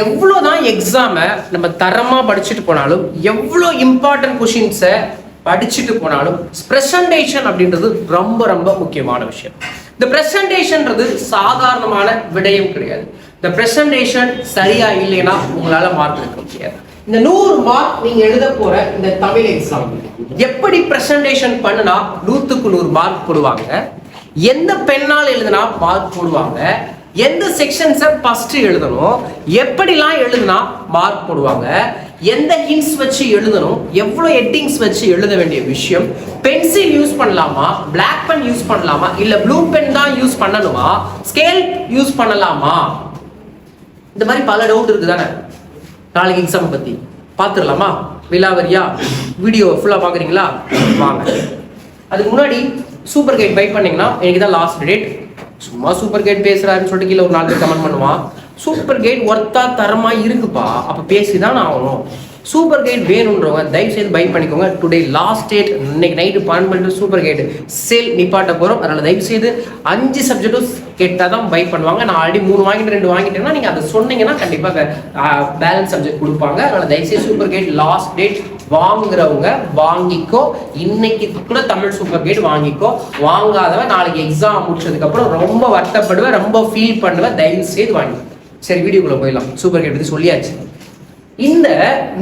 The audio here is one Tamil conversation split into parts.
எவ்வளோதான் எக்ஸாமை நம்ம தரமாக படிச்சுட்டு போனாலும், எவ்வளோ இம்பார்ட்டன்ட் கொஷின்ஸை படிச்சுட்டு போனாலும், ப்ரெசன்டேஷன் அப்படின்றது ரொம்ப ரொம்ப முக்கியமான விஷயம். இந்த ப்ரெசன்டேஷன்ன்றது சாதாரணமான விடயம் கிடையாது. இந்த ப்ரெசன்டேஷன் சரியா இல்லைன்னா உங்களால மார்க் எடுக்க முடியாது. இந்த 100 மார்க் நீங்க எழுத போற இந்த தமிழ் எக்ஸாம் எப்படி ப்ரெசன்டேஷன் பண்ணுனா 100க்கு 100 மார்க் போடுவாங்க, எந்த பெண்ணால் எழுதுனா மார்க் போடுவாங்க, எந்த செக்ஷன்ஸை ஃபர்ஸ்ட் எழுதணும், எப்படிலாம் எழுதுனா மார்க் போடுவாங்க, எந்த ஹிண்ட்ஸ் வச்சு எழுதணும், எவ்வளோ ஹெட்டிங்ஸ் வச்சு எழுத வேண்டிய விஷயம், பென்சில் யூஸ் பண்ணலாமா, பிளாக் பென் யூஸ் பண்ணலாமா, இல்ல ப்ளூ பென் தான் யூஸ் பண்ணணுமா, ஸ்கேல் யூஸ் பண்ணலாமா, இந்த மாதிரி பல டவுட் இருக்கு தானே. நாளைக்கு எக்ஸாம் பத்தி பார்த்துடலாமா? விலாவரியா வீடியோ ஃபுல்லா பாக்குறீங்களா? வாங்க. அதுக்கு முன்னாடி சூப்பர் கைட் பை பண்ணீங்கன்னா எனக்கு தான் லாஸ்ட் டேட். சும்மா சூப்பர் கைட் பேசுறாருன்னு சொல்லிட்டு கீழே ஒரு 4 பேர் கமெண்ட் பண்ணுவான். சூப்பர் கைட் ஒர்த்தா தரமா இருக்குப்பா, அப்ப பேசிதான் ஆகணும். சூப்பர் கைட் வேணுன்றவங்க தயவு செய்து பை பண்ணிக்கோங்க. Today last date. இன்னைக்கு நைட்டு 12 சூப்பர் கைட் சேல் நிப்பாட்ட போறோம். அதனால தயவு செய்து 5 சப்ஜெக்டும் கேட்டால் தான் பை பண்ணுவாங்க. நான் ஆல்ரெடி 3 வாங்கிட்டு 2 வாங்கிட்டேன்னா நீங்க அதை சொன்னீங்கன்னா கண்டிப்பாக பேலன்ஸ் சப்ஜெக்ட் கொடுப்பாங்க. அதனால தயவுசெய்து சூப்பர் கைட் லாஸ்ட் டேட் வாங்குறவங்க வாங்கிக்கோ. இன்னைக்கு கூட தமிழ் சூப்பர் கைட் வாங்கிக்கோ. வாங்காதவன் நாளைக்கு எக்ஸாம் முடிச்சதுக்கு அப்புறம் ரொம்ப வருத்தப்படுவேன், ரொம்ப ஃபீல் பண்ணுவேன். தயவு செய்து வாங்கி. சரி, வீடியோக்குள்ள போயிடலாம். சூப்பர் கைட் பத்தி சொல்லியாச்சு. இந்த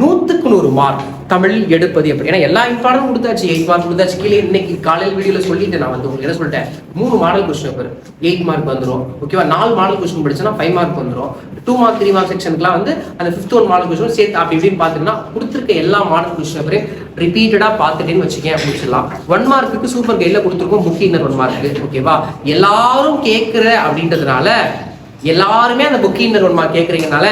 100க்கு 100 மார்க் தமிழில் எடுப்பது எப்படி? ஏன்னா எல்லா இம்பார்ட்டன் கொடுத்தாச்சு, 8 மார்க் கொடுத்தாச்சு. கீழே இன்னைக்கு காலையில் வீடியோல சொல்லிட்டு நான் உங்களுக்கு என்ன சொல்லிட்டேன், 3 மாடல் கொஸ்டின் பேர் 8 மார்க் வந்துடும். ஓகேவா? 4 மாடல் கொஸ்டின் படிச்சுன்னா 5 மார்க் வந்துடும். 2 மார்க் 3 மார்க் செக்ஷனுக்குலாம் வந்து அந்த 5th 1 மாடல் கொஸ்டின் சேர்த்து அப்படி இப்படின்னு பார்த்தீங்கன்னா கொடுத்துருக்க எல்லா மாடல் கொஸ்டின் பேரையும் ரிப்பீட்டடா பார்த்துட்டேன்னு வச்சுக்கேன் முடிச்சிடலாம். 1 மார்க்குக்கு சூப்பர் கைட்ல கொடுத்துருக்கோம் புக் இன்னர் 1 மார்க்கு. ஓகேவா? எல்லாரும் கேட்குற அப்படின்றதுனால எல்லாருமே அந்த புக் இன்னர் 1 மார்க் கேட்குறீங்கனால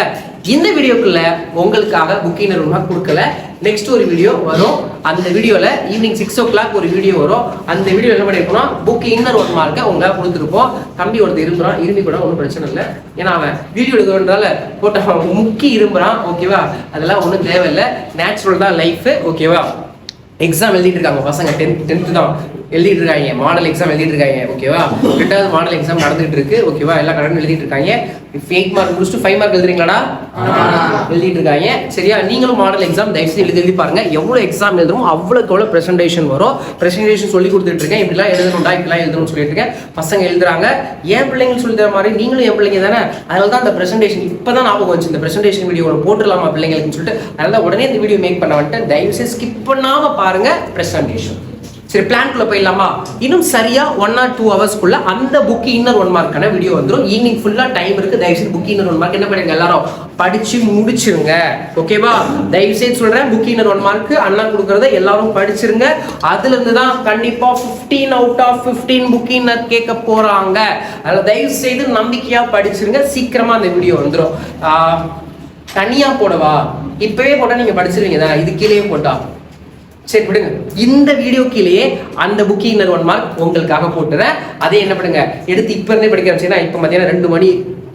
இந்த வீடியோக்குள்ள உங்களுக்காக புக் இன்னர் 1 மார்க் கொடுக்கல. நெக்ஸ்ட் ஒரு வீடியோ வரும். அந்த வீடியோல ஈவினிங் 6 o'clock ஒரு வீடியோ வரும். அந்த வீடியோ என்ன பண்ணிருக்கோம்னா புக் இன்னர் 1 மார்க்கை உங்களால் கொடுத்துருப்போம். தம்பி ஒருத்தர் இரும்புறான், இரும்பி கூட ஒன்றும் பிரச்சனை இல்லை. ஏன்னா அவன் வீடியோ எடுக்கிறதுனால போட்ட முக்கி இரும்புறான். ஓகேவா? அதெல்லாம் ஒன்றும் தேவையில்லை, நேச்சுரல் தான் லைஃப். ஓகேவா? எக்ஸாம் எழுதிட்டு இருக்காங்க பசங்க, 10th தான் எழுதிட்டு இருக்காங்க. மாடல் எக்ஸாம் எழுதிட்டு இருக்காங்க. ஓகேவா? 2வது மாடல் எக்ஸாம் நடந்துட்டு இருக்கு. ஓகேவா? எல்லாம் கரெக்டாக எழுதிட்டு இருக்காங்க. 8 மார்க் முடிச்சுட்டு 5 மார்க் எழுதுறீங்களாடா? எழுதிட்டு இருக்காங்க. சரியா? நீங்களும் மாடல் எக்ஸாம் தயவுசெய்து எழுதி பாருங்க. எவ்வளவு எக்ஸாம் எழுதுறோம் அவ்வளோக்கு எவ்வளோ ப்ரெசன்டேஷன் வரும். ப்ரெசன்டேஷன் சொல்லி கொடுத்துட்டு இருக்கேன். இப்படிலாம் எழுதணும்டா, இப்படிலாம் எழுதணும்னு சொல்லிட்டு இருக்கேன். பசங்க எழுதுறாங்க. என் பிள்ளைங்க சொல்லி தர மாதிரி நீங்களும் என் பிள்ளைங்க தானே. அதனால தான் அந்த ப்ரெசன்டேஷன் இப்பதான் ஞாபகம் வச்சு இந்த ப்ரெசன்டேஷன் வீடியோ போட்டுடலாமா பிள்ளைங்களுக்குன்னு சொல்லிட்டு அதனால உடனே இந்த வீடியோ மேக் பண்ண வந்துட்டு தயவுசெய்து ஸ்கிப் பண்ணாம பாருங்க ப்ரெசன்டேஷன். சரி, பிளான்குள்ள போயிடலாமா? இன்னும் சரியா 1 or 2 ஹவர்ஸ்க்குள்ள அந்த புக் இன்னர் 1 மார்க்கான வீடியோ வந்துடும். ஈவினிங் ஃபுல்லா டைம் இருக்கு. தயவுசெய்து புக் இன்னர் 1 மார்க் என்ன பண்ணுங்க, எல்லாரும் படிச்சு முடிச்சிருங்க. ஓகேவா? தயவுசெய்து சொல்றேன், புக் இன்னர் 1 மார்க் அண்ணா கொடுக்கறத எல்லாரும் படிச்சிருங்க. அதுல இருந்து தான் கண்டிப்பா 15 out of 15 புக் இன்னர் கேட்க போறாங்க. அதனால தயவு செய்து நம்பிக்கையா படிச்சிருங்க. சீக்கிரமா அந்த வீடியோ வந்துடும். தனியா போடவா? இப்பவே போட்டா நீங்க படிச்சிருவீங்க தானே, இது கீழே போட்டா. சரி விடுங்க, இந்த வீடியோ கீழேயே அந்த புக் இன்னர் 1 மார்க் உங்களுக்காக போட்டுறேன். அதே என்ன பண்ணுங்க, எடுத்து இப்ப இருந்தே படிக்க ஆரம்பிச்சீங்கன்னா இப்ப மதியானம் 2 மணி,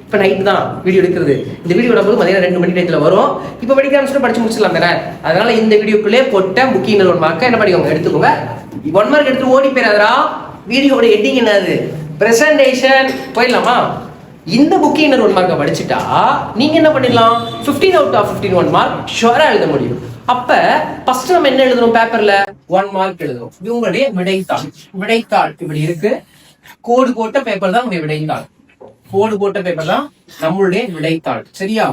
இப்ப நைட்டு தான் வீடியோ எடுக்கிறது. இந்த வீடியோ போது மதியானம் 2 மணி டயத்துல வரும். இப்ப படிக்க ஆரம்பிச்சுட்டு படிச்சு முடிச்சிடலாம் தானே. அதனால இந்த வீடியோக்குள்ளே போட்ட புக் இன்னர் 1 மார்க் என்ன பண்ணிக்கோங்க, எடுத்துக்கோங்க. 1 மார்க் எடுத்து ஓடி போயிடாதரா. வீடியோட ஹெட்டிங் என்னது, பிரசன்டேஷன். போயிடலாமா? இந்த புக் இன்னர் 1 மார்க்கை படிச்சுட்டா நீங்க என்ன பண்ணிடலாம், 15 out of 15 1 மார்க் ஷுவரா எழுத முடியும். அப்ப ஃபர்ஸ்ட் நம்ம என்ன எழுதணும், பேப்பர்ல 1 மார்க் எழுதணும். உங்களுடைய விடைத்தாள். விடைத்தாள் இப்படி இருக்கு. கோடு போட்ட பேப்பர் தான் உங்களுடைய விடைத்தாள். கோடு போட்ட பேப்பர் தான் நம்மளுடைய விடைத்தாள். சரியா?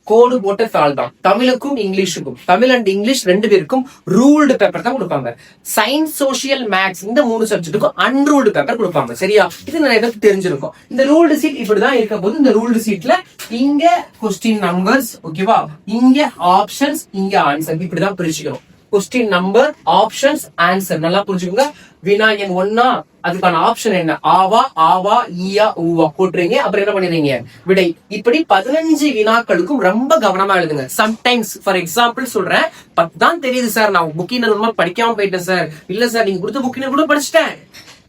கோடு போட்ட தாள் தான். தமிழுக்கும் இங்கிலீஷுக்கும், தமிழ் அண்ட் இங்கிலீஷ் 2 பேருக்கும் ரூல்டு பேப்பர் தான் கொடுப்பாங்க. சயின்ஸ், சோசியல், மேத்ஸ் இந்த 3 சப்ஜெக்ட்டுக்கும் அன்ரூல்டு பேப்பர் கொடுப்பாங்க. சரியா? இது நிறைய பேருக்கு தெரிஞ்சிருக்கும். இந்த ரூல்டு சீட் இப்படிதான் இருக்க போது. இந்த ரூல்டு சீட்ல இங்க கொஸ்டின் நம்பர்ஸ், ஓகேவா, இங்க ஆப்ஷன்ஸ், இங்க ஆன்சர், இப்படிதான் பிரிச்சுக்கணும். கொஸ்டின் நம்பர், ஆப்ஷன்ஸ், ஆன்சர் நல்லா புரிஞ்சுக்கோங்க. வினா எண் 1 அதுக்கான ஆப்ஷன் என்ன, ஆவா, ஆவா, ஈயா, ஊவா போட்டுறீங்க. அப்புறம் என்ன பண்ணிடுறீங்க, விடை. இப்படி 15 வினாக்களுக்கும் ரொம்ப கவனமா எழுதுங்க. சம்டைம்ஸ் ஃபார் எக்ஸாம்பிள் சொல்றேன், 10 தான் தெரியுது சார், நான் புக் இன்னர் 1 மார்க் படிக்காம போயிட்டேன் சார். இல்ல சார், நீங்க கொடுத்த புக் இன்னர் கூட படிச்சுட்டேன்,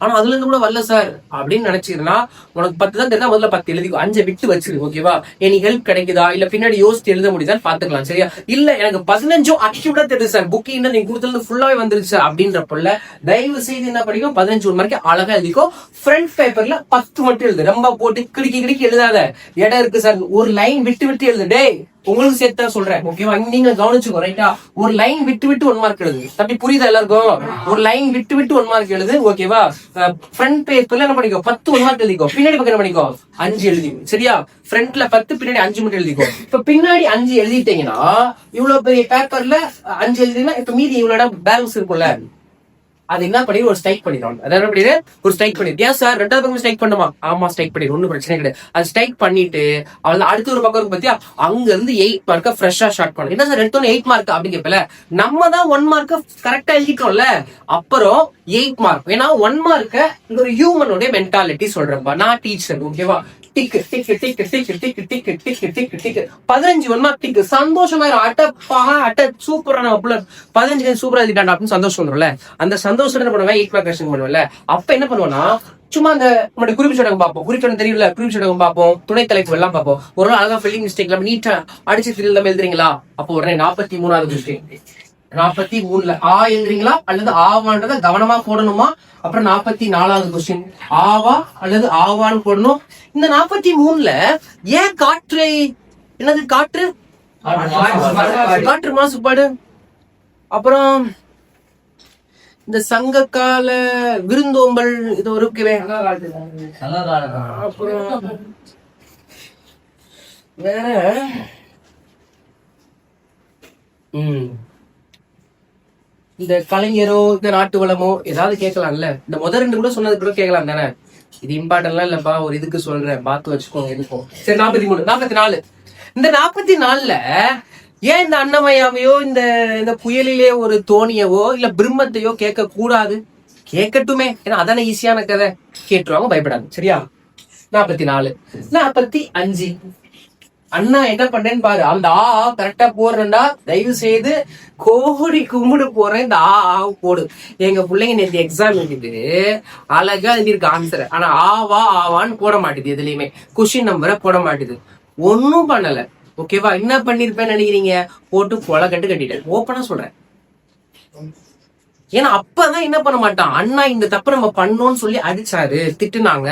ஆனா அதுல இருந்து கூட வரல சார் அப்படின்னு நினைச்சிருந்தா உனக்கு 10 தான் தெரிஞ்சா முதல்ல 10 எழுதிக்கோ, 5 விட்டு வச்சிரு. ஓகேவா? எனக்கு ஹெல்ப் கிடைக்குதா இல்ல பின்னாடி யோசிச்சு எழுத முடியுதான்னு பாத்துக்கலாம். சரியா? இல்ல எனக்கு 15 அக்யூரேட்டா தெரியுது சார், புக்கிங் நீங்க கொடுத்தது ஃபுல்லாவே வந்துருச்சு அப்படின்றப்பல தயவு செய்து என்ன படிக்கும், 15 மார்க்கு அழகா எழுதிக்கோ. ஃப்ரண்ட் பேப்பர்ல 10 மட்டும் எழுது. ரொம்ப போட்டு கிடிக்கி எழுதாத. இடம் இருக்கு சார், ஒரு லைன் விட்டு விட்டு எழுது. டேய் உங்களுக்கு சேர்த்தா சொல்றேன். ஓகேவா? நீங்க கவனிச்சுக்கோ. ரைட்டா? ஒரு லைன் விட்டு 1 மார்க் எழுது. தம்பி புரியுதா எல்லாருக்கும்? ஒரு லைன் விட்டு 1 மார்க் எழுது. ஓகேவா? ஃப்ரண்ட் பேப்பர்ல என்ன பண்ணிக்கோ, 10 1 மார்க் எழுதிக்கோ. பின்னாடி பக்கம் என்ன பண்ணிக்கோ, 5 எழுதி. சரியா? ஃப்ரண்ட்ல 10, பின்னாடி 5 மட்டும் எழுதிக்கோ. இப்ப பின்னாடி 5 எழுதிட்டீங்கன்னா இவ்வளவு பெரிய பேப்பர்ல 5 எழுதினா இப்ப மீதி இவ்வளவு பேலன்ஸ் இருக்கும்ல, அது என்ன பண்ணி ஒரு ஸ்ட்ரைக் பண்ணிடும். அதாவது என்ன ஒரு ஸ்ட்ரைக் பண்ணிடு. ஏன் சார் 2வது பக்கம் ஸ்ட்ரைக் பண்ணுமா? ஆமா ஸ்ட்ரைக் பண்ணிடு, ஒன்னும் பிரச்சனை கிடையாது. அது ஸ்ட்ரைக் பண்ணிட்டு அவள் அடுத்த ஒரு பக்கம் பத்தியா அங்க இருந்து 8 மார்க்க ஃப்ரெஷ்ஷா ஸ்டார்ட் பண்ணும். என்ன சார் எடுத்தோன்னு 8 மார்க் அப்படின்னு கேட்பல, நம்ம தான் 1 மார்க்க கரெக்டா எழுதிட்டோம்ல, அப்புறம் 8 மார்க். ஏன்னா 1 மார்க்க இந்த ஒரு ஹியூமனோட மென்டாலிட்டி சொல்றேன்பா, நான் டீச்சர். ஓகேவா? டிக்கு டிக்கு டிக்கு டிக்கு டிக்கு டிக்கு டிக்கு டிக்கு டிக்கு 15 1 மார்க் டிக்கு. சந்தோஷமாயிரும். அட்ட சூப்பரா நம்ம புள்ள 15 சூப்பரா எழுதிட்டான் அப்படின்னு சந்தோஷம் வந்துடும்ல. அந்த சந்தோஷம் என்ன பண்ணுவேன், 8 மார்க் கரெக்ஷன் பண்ணுவேன்ல. அப்ப என்ன பண்ணுவோம்னா சும்மா அந்த நம்மளுடைய குறிப்பிச்சடகம் பார்ப்போம். குறிப்பிச்சடம் தெரியல, குறிப்பிச்சடகம் பார்ப்போம், துணை தலைப்பு எல்லாம் பார்ப்போம். ஒரு அழகா ஃபில்லிங் மிஸ்டேக் எல்லாம் நீட்டா அடிச்சு திரும்ப எழுதுறீங்களா, அப்போ உடனே 43வது மிஸ்டேக். 43ல ஆ எழுதுறீங்களா அல்லது ஆவான்றத கவனமா போடணுமா. அப்புறம் 44வது கொஸ்டின் ஆவா அல்லது ஆவான்னு போடணும். இந்த 43ல ஏன் காற்று, என்னது காற்று, காற்று மாசுபாடு. அப்புறம் இந்த சங்க கால விருந்தோம்பல் இது ஒரு அப்புறம் வேற இந்த கலைஞரோ இந்த நாட்டு வளமோ ஏதாவது கேட்கலாம்ல. இந்த முதல் 2 கூட சொன்னது கூட கேட்கலாம் தானே. இது இம்பார்ட்டன்ட்லாம் இல்லப்பா, ஒரு இதுக்கு சொல்றேன், பார்த்து வச்சுக்கோங்க. இருக்கும் சரி. 43 44 இந்த 44ல ஏன் இந்த அன்னமயாவையோ இந்த புயலிலே ஒரு தோணியவோ இல்ல பிரம்மத்தையோ கேட்க கூடாது? கேட்கட்டுமே, ஏன்னா அதான ஈஸியான கதை. கேட்டுருவாங்க, பயப்படாது. சரியா? 44 45 அண்ணா என்ன பண்றேன்னு பாரு. அந்த ஆ கரெக்டா போடுறேன்டா, தயவு செய்து கோடி கும்பிடு போறேன், இந்த ஆ போடு. எங்க பிள்ளைங்க நேற்று எக்ஸாம் எழுதிட்டு அழகா எழுதிருக்கு ஆன்சர், ஆனா ஆவான்னு போட மாட்டேது. எதுலயுமே கொஸ்டின் நம்பரை போட மாட்டேது. ஒன்னும் பண்ணல. ஓகேவா? என்ன பண்ணிருப்பேன்னு நினைக்கிறீங்க, போட்டு கொலை கட்டிட்டேன். ஓப்பனா சொல்றேன். ஏன்னா அப்பதான் என்ன பண்ண மாட்டான், அண்ணா இந்த தப்பு நம்ம பண்ணோம்னு சொல்லி அடிச்சாரு, திட்டுனாங்க,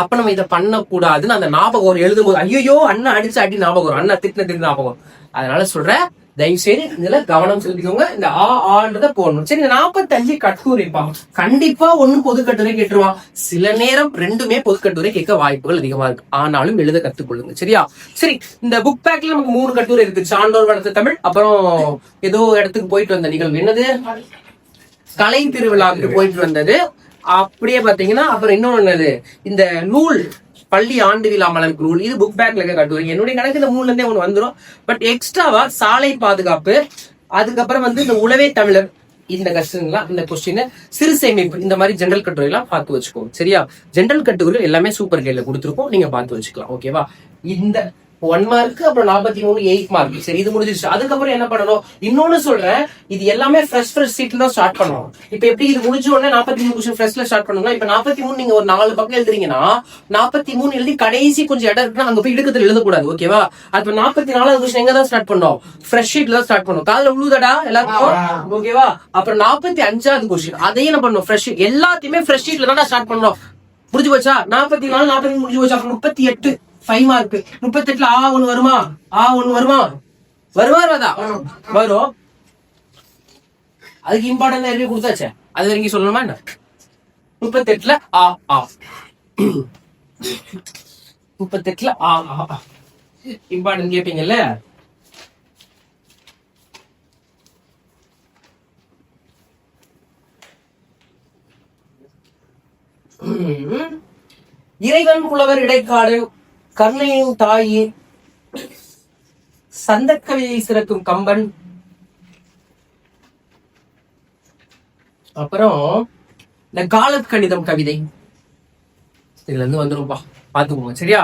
அப்ப நம்ம இதை பண்ண கூடாதுன்னு அந்த ஞாபகம் எழுதும் போது ஐயோ அண்ணா அடிச்சு அடி ஞாபகம் வரும், அண்ணா திட்டு ஞாபகம். அதனால சொல்றேன், தயவு செய்து இதுல கவனம் செலுத்திக்கோங்க. இந்த ஆன்றத போடணும். சரி. இந்த 45 கட்டுரைப்பா, கண்டிப்பா ஒண்ணு பொது கட்டுரை கேட்டுருவான். சில நேரம் 2மே பொது கட்டுரை கேட்க வாய்ப்புகள் அதிகமா இருக்கு. ஆனாலும் எழுத கத்துக்கொள்ளுங்க. சரியா? சரி. இந்த புக் பேக்ல நமக்கு 3 கட்டுரை இருக்கு. சான்றோர் வளர்த்த தமிழ், அப்புறம் ஏதோ இடத்துக்கு போயிட்டு வந்த நிகழ்வு, என்னது கலை திருவிழாவுக்கு போயிட்டு வந்தது. அப்படியே பாத்தீங்கன்னா அப்புறம் இன்னொன்னு என்னது, இந்த நூல் பள்ளி ஆண்டு விழா மலர் நூல். இது புக் பேக்ல கட்டுவாங்க. என்னுடைய கணக்கு இந்த 3ல இருந்தே ஒண்ணு வந்துடும். பட் எக்ஸ்ட்ராவா சாலை பாதுகாப்பு, அதுக்கப்புறம் இந்த உளவே தமிழர், இந்த கஷ்டங்களா இந்த கொஸ்டின், சிறு சேமிப்பு, இந்த மாதிரி ஜெனரல் கட்டுரை எல்லாம் பார்த்து வச்சுக்கோங்க. சரியா? ஜெனரல் கட்டுரை எல்லாமே சூப்பர் கேள்ல கொடுத்துருக்கோம், நீங்க பார்த்து வச்சுக்கலாம். ஓகேவா? இந்த 1 மார்க், அப்புறம் 43 8 மார்க். சரி, இது முடிஞ்சிருச்சு. அதுக்கப்புறம் என்ன பண்ணணும், இன்னொன்னு சொல்றேன், இது எல்லாமே ஃப்ரெஷ் சீட்ல தான் ஸ்டார்ட் பண்ணணும். இப்ப எப்படி இது முடிஞ்ச உடனே 43 கொஸ்டின் ஃப்ரெஷ்ல ஸ்டார்ட் பண்ணணும்னா, இப்ப 43 நீங்க ஒரு 4 பக்கம் எழுதுறீங்கன்னா 43 எழுதி கடைசி கொஞ்சம் இடம் இருக்குன்னா அங்க போய் இடுக்கத்துல எழுதக்கூடாது. ஓகேவா? அப்ப 44வது கொஸ்டின் எங்க தான் ஸ்டார்ட் பண்ணோம், ஃப்ரெஷ் ஷீட்ல தான் ஸ்டார்ட் பண்ணணும். காலைல உழுதடா எல்லாருக்கும். ஓகேவா? அப்புறம் 45வது கொஸ்டின் அதையும் என்ன பண்ணணும், ஃப்ரெஷ் எல்லாத்தையுமே ஃப்ரெஷ் ஷீட்ல தான் ஸ்டார்ட் பண்ணணும். முடிஞ்சு போச்சா? 44 45 முடிஞ்சு போச்சா? 38 5 மார்க். 38ல ஒண்ணு வருமா? ஒண்ணு வருமா? வருவாரா? வரும். அதுக்கு இம்பார்ட்டன்ட் தான் இருக்கு, கொடுத்தாச்சே. அது வரைக்கும் சொல்லணுமா என்ன? 38ல 38ல இம்பார்ட்டன்ட் கேட்பீங்கல்ல. இறைவன் புலவர் இடைக்காடு, கர்ணையின் தாயே, சந்தக்கவியை சிறக்கும் கம்பன், அப்புறம் இந்த காலத் கணிதம் கவிதை. இதுல இருந்து வந்துரும்பா, பாத்துக்கோங்க. சரியா?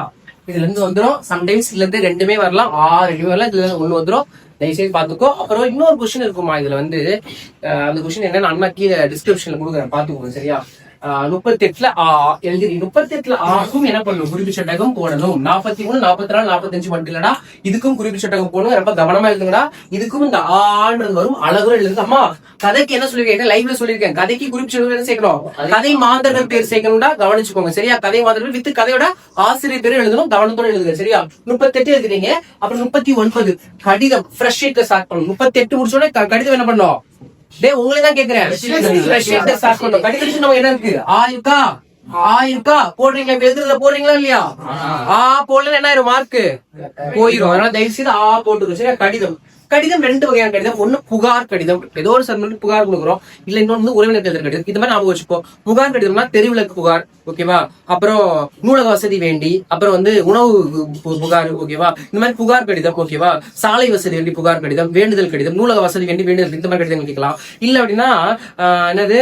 இதுல இருந்து வந்துரும். சம்டைம்ஸ் இதுல இருந்து 2மே வரலாம், 2 வரலாம், இதுல இருந்து 1 வந்துரும். தயவுசெய்து பாத்துக்கோ. அப்புறம் இன்னொரு கொஸ்டின் இருக்குமா இதுல அந்த கொஸ்டின் என்னன்னு அண்ணா கீழே டிஸ்கிரிப்ஷன்ல கொடுக்குறேன், பாத்துக்கோங்க. சரியா? 38ல எழுதி 38ல ஆக்கும் என்ன பண்ணணும், குறிப்பு சட்டகம் போடணும். 43, 44, 45 மட்டும் இல்லடா, இதுக்கும் குறிப்பு சட்டகம் போடணும். ரொம்ப கவனமா எழுதுங்கடா. இதுக்கும் இந்த ஆன்றது வரும், அழகுற எழுதுங்க. அம்மா கதைக்கு என்ன சொல்லிருக்கேன், லைவ்ல சொல்லிருக்கேன், கதைக்கு குறிப்பு சட்டகம் என்ன சேர்க்கணும், கதை மாந்தர்கள் பேர் சேர்க்கணும்டா, கவனிச்சுக்கோங்க சரியா. கதை மாந்தர்கள் வித்து கதையோட ஆசிரியர் பேரும் எழுதணும், கவனத்தோட எழுதுங்க சரியா. 38 எழுதுறீங்க. அப்புறம் 39 கடிதம் ஃப்ரெஷ் ஷீட்ல ஸ்டார்ட் பண்ணணும். 38 முடிச்சோட கடிதம் என்ன பண்ணணும், டேய் உங்களே தான் கேக்குறேன். கடிதத்துக்கு நம்ம என்ன இருக்கு, ஆயிருக்கா போடுறீங்களா, எழுதுறத போடுறீங்களா இல்லையா. போடல என்ன ஆயிரும், மார்க் போயிரும். அதனால தயவு செய்து போட்டுருக்கோம் சரியா. கடிதம் ரெண்டு வகையான கடிதம். ஒண்ணு புகார் கடிதம், ஏதோ ஒரு சம்பந்தம் புகார் கொடுக்குறோம். இல்ல இன்னொன்னு உறவினர் கடிதம். இந்த மாதிரி ஞாபகம் வச்சுப்போம். புகார் கடிதம்னா தெருவிளக்கு புகார், ஓகேவா. அப்புறம் நூலக வசதி வேண்டி, அப்புறம் உணவு புகார், ஓகேவா. இந்த மாதிரி புகார் கடிதம், ஓகேவா. சாலை வசதி வேண்டி புகார் கடிதம், வேண்டுதல் கடிதம், நூலக வசதி வேண்டி வேண்டுதல், இந்த மாதிரி கடிதம் கேட்கலாம். இல்ல அப்படின்னா என்னது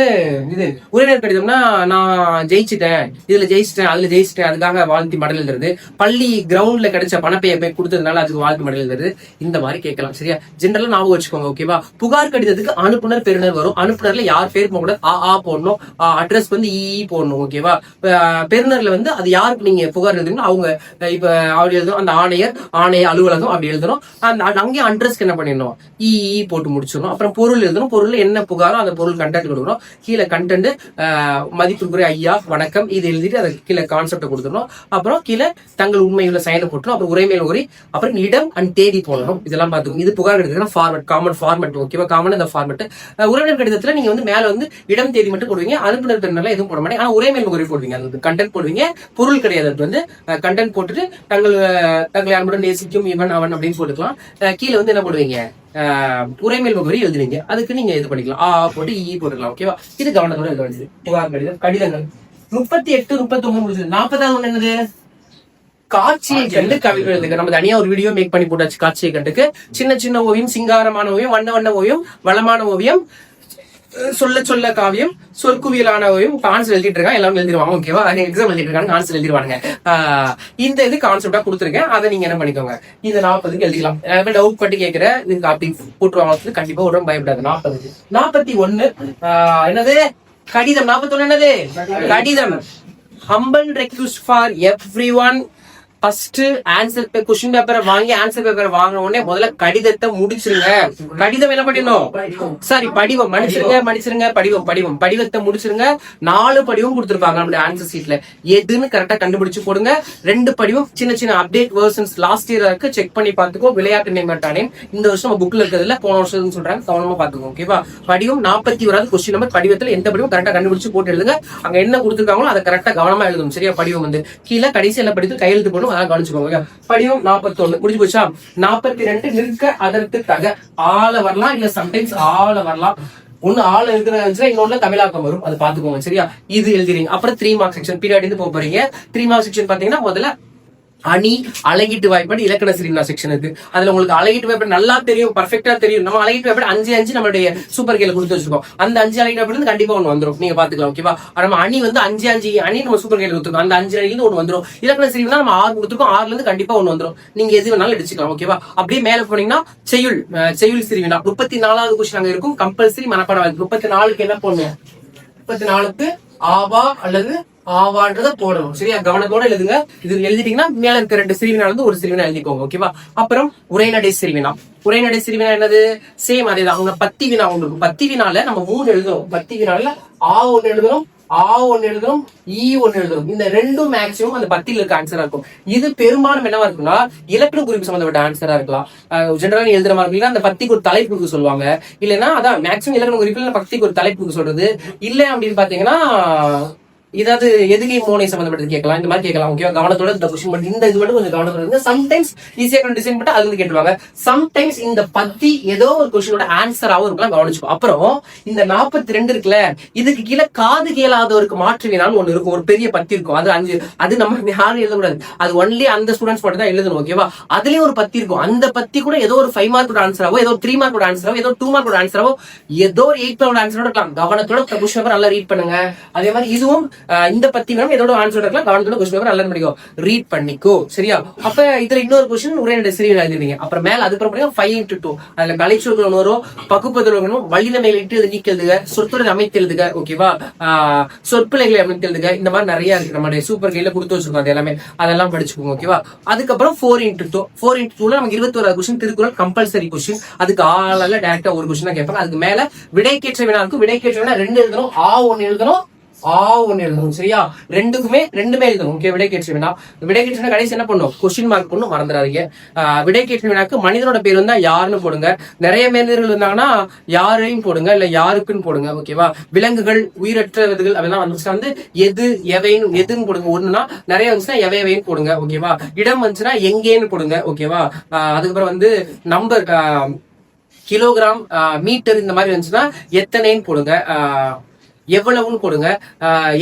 இது உறவினர் கடிதம்னா, நான் ஜெயிச்சிட்டேன், இதுல ஜெயிச்சிட்டேன், அதுல ஜெயிச்சிட்டேன், அதுக்காக வாழ்த்தி மடல் எழுதுறது. பள்ளி கிரவுண்ட்ல கிடைச்ச பணப்பையை போய் கொடுத்ததுனால அதுக்கு வாழ்த்து மடல் எழுதுறது. இந்த மாதிரி கேட்கலாம் சரியா. ஜெனரலா ஞாபகம் வச்சுக்கோங்க ஓகேவா. புகார் கடிதத்துக்கு அனுப்புனர் பெறுநர் வரும். அனுப்புனர்ல யார் பேர் போகக்கூடாது, போடணும். அட்ரஸ் போடணும் ஓகேவா. பெறுநர்ல அது யாருக்கு நீங்க புகார் எழுதுறீங்களோ அவங்க இப்ப அப்படி எழுதணும். அந்த ஆணைய அலுவலகம் அப்படி எழுதணும். அங்கேயும் அட்ரஸ்க்கு என்ன பண்ணிடணும், போட்டு முடிச்சிடணும். அப்புறம் பொருள் எழுதணும். பொருள்ல என்ன புகாரோ அந்த பொருள் கண்டென்ட் கொடுக்கணும். கீழே கண்டென்ட் மதிப்புக்குரிய ஐயா வணக்கம் இது எழுதிட்டு அதை கீழே கான்செப்ட் கொடுத்துடணும். அப்புறம் கீழே தங்கள் உண்மையுள்ள சைனை போட்டணும். அப்புறம் உரைமேல் உரை, அப்புறம் இடம் அண்ட் தேதி போடணும். இதெல்லாம் பார்த்துக்கணும். இது புகார் கடிதம் ஃபார்மட், காமன் ஃபார்மட் ஓகேவா. காமன் இந்த ஃபார்மட். உறவினர் கடிதத்துல நீங்க மேல இடம் தேதி மட்டும் போடுவீங்க. அனுப்புனர் பெருநர்ல எதுவும் போட மாட்டீங்க. ஆனா உரைமேல் முகவரி போடுவீங்க. அது கண்டென்ட் போடுவீங்க. பொருள் கிடையாது. அது கண்டென்ட் போட்டுட்டு தங்களை அன்புடன் நேசிக்கும் இவன் அவன் அப்படின்னு போட்டுக்கலாம். கீழே என்ன போடுவீங்க, உரைமேல் முகவரி எழுதுவீங்க. அதுக்கு நீங்க இது பண்ணிக்கலாம், போட்டு போட்டுக்கலாம் ஓகேவா. இது கவனத்தோட எழுத வேண்டியது புகார் கடிதம். கடிதங்கள் 38, 39 முடிஞ்சது. 40வது ஒண்ணு என்னது, காட்சியை கண்டு கவிதை எழுதுங்க. நம்ம தனியா ஒரு வீடியோ மேக் பண்ணி போட்டாச்சு. காட்சியை கண்டுக்கு சின்ன சின்ன ஓவியம், சிங்காரமான ஓவியம், வண்ண வண்ண ஓவியம், வளமான ஓவியம், சொல்ல காவியம், சொற்குவியலான ஓவியம். ஆன்சர் எழுதிட்டு இருக்காங்க, எல்லாரும் எழுதிருவாங்க ஓகேவா. எக்ஸாம் எழுதிட்டு இருக்காங்க, ஆன்சர் எழுதிருவாங்க. இந்த இது கான்செப்டா கொடுத்துருக்கேன். அதை நீங்க என்ன பண்ணிக்கோங்க, இந்த 40க்கு எழுதிக்கலாம். டவுட் பட்டு கேட்கிறேன், இதுக்கு அப்படி போட்டுருவாங்க, கண்டிப்பா உடம்பு பயப்படாது. 40. 41 என்னது, கடிதம். 41 என்னது, கடிதம். Humble request for everyone. First answer question பேப்பரை வாங்கி ஆன்சர் பேப்பரை வாங்கின உடனே முதல்ல கடிதத்தை முடிச்சிருங்க. கடிதம் என்ன பண்ணிடணும், சாரி படிவம் மன்னிச்சிருங்க படிவத்தை முடிச்சிருங்க. 4 படிவம் கொடுத்துருப்பாங்க நம்மளுடைய ஆன்சர் சீட்ல. எதுன்னு கரெக்டா கண்டுபிடிச்சு போடுங்க. 2 படிவம் சின்ன சின்ன அப்டேட் வெர்ஷன்ஸ் லாஸ்ட் இயர் இருக்கு, செக் பண்ணி பாத்துக்கோ. விளையாட்டு நேமட்டானே இந்த வருஷம் நம்ம புக்ல இருக்கிறதுல போன வருஷம் சொல்றாங்க, கவனமா பாத்துக்கோ ஓகேவா. படிவம் 41வது கொஸ்டின் நம்பர். படிவத்துல எந்த படிவம் கரெக்டா கண்டுபிடிச்சு போட்டு எழுதுங்க. அங்க என்ன கொடுத்துருக்காங்களோ அதை கரெக்டா கவனமா எழுதணும் சரியா. படிவம் கீழே கடைசி எல்லாம் படித்து கையெழுத்து போடணும், அதான் கவனிச்சுக்கோங்க. படிவம் 41 முடிஞ்சு போச்சா. 42 நிற்க அதற்கு தக. ஆள வரலாம், இல்ல சம்டைம்ஸ் ஆள வரலாம். ஒண்ணு ஆள் இருக்கிற இன்னொன்னு தமிழாக்கம் வரும், அது பாத்துக்கோங்க சரியா. இது எழுதுறீங்க. அப்புறம் 3 மார்க் செக்ஷன் பீரியட் போறீங்க. 3 மார்க் செக்ஷன் பாத்தீங்கன்னா முதல்ல அணி, அழகிட்டு வாய்ப்பாடு, இலக்கண சிரினா செக்ஷன் இருக்கு. அதுல உங்களுக்கு அழகிட்டு வாய்ப்பாடு நல்லா தெரியும், பர்ஃபெக்டா தெரியும். நம்ம அழகிட்டு வாய்ப்பாடு 5 நம்மளுடைய சூப்பர் கேல கொடுத்து வச்சிருக்கோம். அந்த 5 அழகிட்டு வாய்ப்பாடு கண்டிப்பா ஒண்ணு வந்துடும், நீங்க பாத்துக்கலாம் ஓகேவா. நம்ம அணி 5 அணி நம்ம சூப்பர் கேல கொடுத்துருக்கோம். அந்த 5 அணில ஒண்ணு வந்துடும். இலக்கண சிரினா நம்ம 6 கொடுத்துருக்கோம், 6ல இருந்து கண்டிப்பா ஒண்ணு வந்துடும். நீங்க எது வேணாலும் எடுத்துக்கலாம் ஓகேவா. அப்படியே மேல போனீங்கன்னா செய்யுள் சிரிவினா 34வது கொஸ்டின் அங்க இருக்கும். கம்பல்சரி மனப்பாடம். 34க்கு என்ன போடணும், 34க்கு ஆவா அல்லது ஆவான்றத போடணும் சரியா. கவனத்தோட எழுதுங்க. இது எழுதிட்டீங்கன்னா மேல இருக்க 2 சிறுவினா ஒரு சிறுவினா எழுதிக்கோங்க ஓகேவா. அப்புறம் உரைநடை சிறுவினா. உரைநடை சிறுவினா என்னது, சேம் அதேதான். அவங்க பத்தி வினா ஒண்ணு இருக்கும். பத்தி வினால நம்ம 3 எழுதுறோம். பத்தி வினால ஒண்ணு எழுதுறோம், ஒண்ணு எழுதுறோம், ஒண்ணு எழுதுறோம். இந்த 2 மேக்சிமம் அந்த 10ல இருக்க ஆன்சரா இருக்கும். இது பெரும்பாலும் என்னவா இருக்குன்னா இலக்கண குறிப்பு சம்பந்தப்பட்ட ஆன்சரா இருக்கலாம். ஜெனரலா எழுதுற மாதிரி இருக்கலாம். அந்த 10க்கு ஒரு தலைப்புக்கு சொல்லுவாங்க. இல்லைன்னா அதான் மேக்சிமம் இலக்கண குறிப்பில் 10க்கு ஒரு தலைப்புக்கு சொல்றது. இல்ல அப்படின்னு பாத்தீங்கன்னா இதாவது எதுகை மோனை சம்பந்தப்பட்டது கேட்கலாம், இந்த மாதிரி கேட்கலாம் ஓகேவா. கவனத்தோட இந்த கொஸ்டின் பண்ணி இந்த இது மட்டும் கொஞ்சம் கவனத்தோட. சம்டைம்ஸ் ஈஸியா டிசைன் பண்ணி அது கேட்டுருவாங்க. சம்டைம்ஸ் இந்த 10 ஏதோ ஒரு கொஸ்டினோட ஆன்சராகவும் இருக்கலாம், கவனிச்சுக்கோ. அப்புறம் இந்த 42 இருக்குல்ல, இதுக்கு கீழே காது கேளாதவருக்கு மாற்று வினான்னு ஒண்ணு இருக்கும். ஒரு பெரிய 10 இருக்கும். அது 5. அது நம்ம யாரும் எழுதக்கூடாது. அது ஒன்லி அந்த ஸ்டூடெண்ட்ஸ் மட்டும் தான் எழுதணும் ஓகேவா. அதுலயும் ஒரு 10 இருக்கும். அந்த 10 கூட ஏதோ ஒரு 5 மார்க்கோட ஆன்சராவோ, ஏதோ 3 மார்க்கோட ஆன்சராவோ, ஏதோ 2 மார்க்கோட ஆன்சராவோ, ஏதோ ஒரு 8 மார்க்கோட ஆன்சரோட இருக்கலாம். கவனத்தோட கொஸ்டின் பேப்பர் நல்லா ரீட் பண்ணுங்க. அதே மாதிரி இதுவும் இந்த பத்தி வேணும் ஏதோட ஆன்சர் இருக்கலாம், கவனத்தோட கொஸ்டின் பேப்பர் நல்லா பண்ணிக்கோ, ரீட் பண்ணிக்கோ. சரியா? அப்ப இதுல இன்னொரு கொஸ்டின் ஒரே 2 சிறிய எழுதிருவீங்க. அப்புறம் மேல அதுக்கப்புறம் 5x2 அதுல கலைச்சொற்கள் வரும், பகுப்பதில் வரும், வள்ளின மேல இட்டு நீக்கி எழுதுக, சொற்களை அமைத்து எழுதுக. ஓகேவா? சொற்பிழைகளை அமைத்து எழுதுக. இந்த மாதிரி நிறைய இருக்கு, நம்மளுடைய சூப்பர் கையில கொடுத்து வச்சிருக்கோம். அது எல்லாமே அதெல்லாம் படிச்சுக்கோங்க. ஓகேவா? அதுக்கப்புறம் 4x2 நமக்கு 21 கொஸ்டின் திருக்குறள் கம்பல்சரி கொஸ்டின். அதுக்கு ஆளால டைரக்டா ஒரு கொஸ்டின் தான் கேட்பாங்க. அதுக்கு மேல விடைக்கேற்ற வினா இருக்கும். விடைக்கேற்ற வினா 2 எழுதணும், ஒன்னு எழுதணும், ஒன்னு எழுதணும். சரியா? ரெண்டுமே எழுதணும். ஓகே, விடைக்கேற்ற வினா. விடைக்கேற்ற வினா கடைசி என்ன பண்ணும், கொஸ்டின் மார்க் பண்ணும், மறந்துடாதீங்க. விடைக்கேற்ற வினாக்கு மனிதனோட பேர் வந்தா யாருன்னு போடுங்க. நிறைய மனிதர்கள் இருந்தாங்கன்னா யாரையும் போடுங்க, இல்ல யாருக்குன்னு போடுங்க. ஓகேவா? விலங்குகள், உயிரற்றவர்கள் அதெல்லாம் வந்துச்சுன்னா வந்து எது எவைன்னு எதுன்னு போடுங்க. ஒண்ணுனா நிறைய வந்துச்சுன்னா எவைன்னு போடுங்க. ஓகேவா? இடம் வந்துச்சுன்னா எங்கேன்னு போடுங்க. ஓகேவா? அதுக்கப்புறம் வந்து நம்பர், கிலோகிராம், மீட்டர் இந்த மாதிரி வந்துச்சுன்னா எத்தனைன்னு போடுங்க. எவ்வளவுன்னு போடுங்க.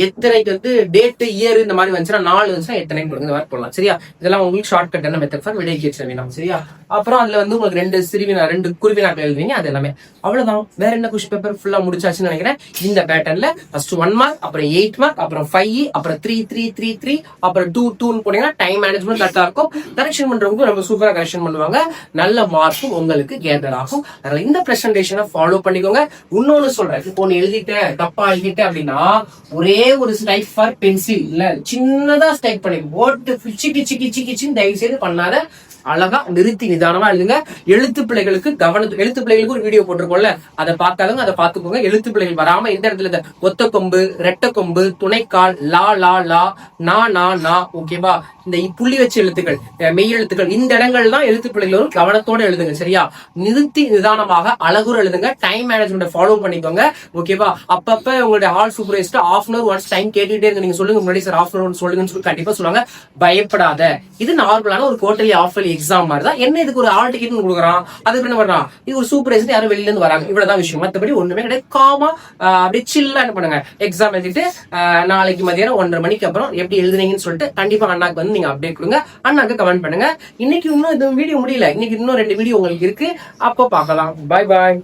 எத்தனைக்கு வந்து டேட், இயர் இந்த மாதிரி வந்துச்சுன்னா 4 வந்துச்சுன்னா எத்தனைன்னு போடுங்க. இந்த மாதிரி போடலாம். சரியா? இதெல்லாம் உங்களுக்கு ஷார்ட் கட்டான மெத்தட் ஃபார் விடைக்கேற்ற வினா. சரியா? அப்புறம் அதுல வந்து உங்களுக்கு 2 குருவினாக்கள் எழுதுவீங்க. அது எல்லாமே அவ்வளவுதான். வேற என்ன கொஸ்டின் பேப்பர் ஃபுல்லா முடிச்சாச்சுன்னு நினைக்கிறேன். இந்த பேட்டர்ன்ல ஃபர்ஸ்ட் 1 மார்க், அப்புறம் 8 மார்க், அப்புறம் 5, அப்புறம் 3 அப்புறம் 2 போனீங்கன்னா டைம் மேனேஜ்மெண்ட் கரெக்டா இருக்கும். கரெக்ஷன் பண்றவங்க ரொம்ப சூப்பரா கரெக்ஷன் பண்ணுவாங்க. நல்ல மார்க்கும் உங்களுக்கு கேதர் ஆகும். அதனால இந்த பிரசன்டேஷனை ஃபாலோ பண்ணிக்கோங்க. இன்னொன்னு சொல்றேன், இப்போ ஒன்னு எழுதிட்டேன் தப்பா எழுதிட்டேன் அப்படின்னா ஒரே ஒரு ஸ்டைக் ஃபார் பென்சில் இல்ல சின்னதா ஸ்டைக் பண்ணி போட்டு சிக்கி தயவு செய்து பண்ணாத. அழகா நிறுத்தி நிதானமா எழுதுங்க. எழுத்து பிள்ளைகளுக்கு எழுத்து பிள்ளைகளுக்கு ஒரு வீடியோ போட்டிருக்கோம்ல, அதை பார்க்காதவங்க அதை பார்த்துக்கோங்க. எழுத்து பிள்ளைகள் வராம எந்த இடத்துல ஒத்த கொம்பு, ரெட்ட கொம்பு, துணைக்கால், லா லா லா, நா நா நா, ஓகேவா? இந்த புள்ளி வச்ச எழுத்துக்கள், மெய் எழுத்துக்கள், இந்த இடங்கள் தான் எழுத்து பிள்ளைகள் வரும். கவனத்தோட எழுதுங்க. சரியா? நிறுத்தி நிதானமாக அழகுற எழுதுங்க. டைம் மேனேஜ்மெண்ட் ஃபாலோ பண்ணிக்கோங்க. ஓகேவா? அப்பப்ப உங்களுடைய all supervisor ½ hour once time கேட்டுட்டே இருங்க. நீங்க சொல்லுங்க முன்னாடி சார் ½ hour ஒன்ஸ் சொல்லுங்கன்னு சொல்லி கண்டிப்பா சொல்லுவாங்க. பயப்படாத. இது நார்மலான ஒரு குவார்டர்லி ஆஃப் எக்ஸாம் மாதிரி தான். என்ன இதுக்கு ஒரு ஆல் டிக்கெட் கொடுக்குறான், அதுக்கு என்ன பண்றான், இது ஒரு சூப்பர்வைசர் யாரும் வெளியில இருந்து வராங்க, இவ்வளவுதான் விஷயம். மற்றபடி ஒண்ணுமே கிடையாது. காமா அப்படியே சில்லா என்ன பண்ணுங்க, எக்ஸாம் எழுதிட்டு நாளைக்கு மதியானம் 1:30 மணிக்கு அப்புறம் எப்படி எழுதுனீங்கன்னு சொல்லிட்டு கண்டிப்பா அண்ணாக்கு வந்து நீங்க அப்டேட் கொடுங்க. அண்ணாக்கு கமெண்ட் பண்ணுங்க. இன்னைக்கு இன்னும் இந்த வீடியோ முடியல, இன்னைக்கு இன்னும் 2 வீடியோ உங்களுக்கு இருக்கு. அப்போ பார்க்கலாம். பாய் பாய்.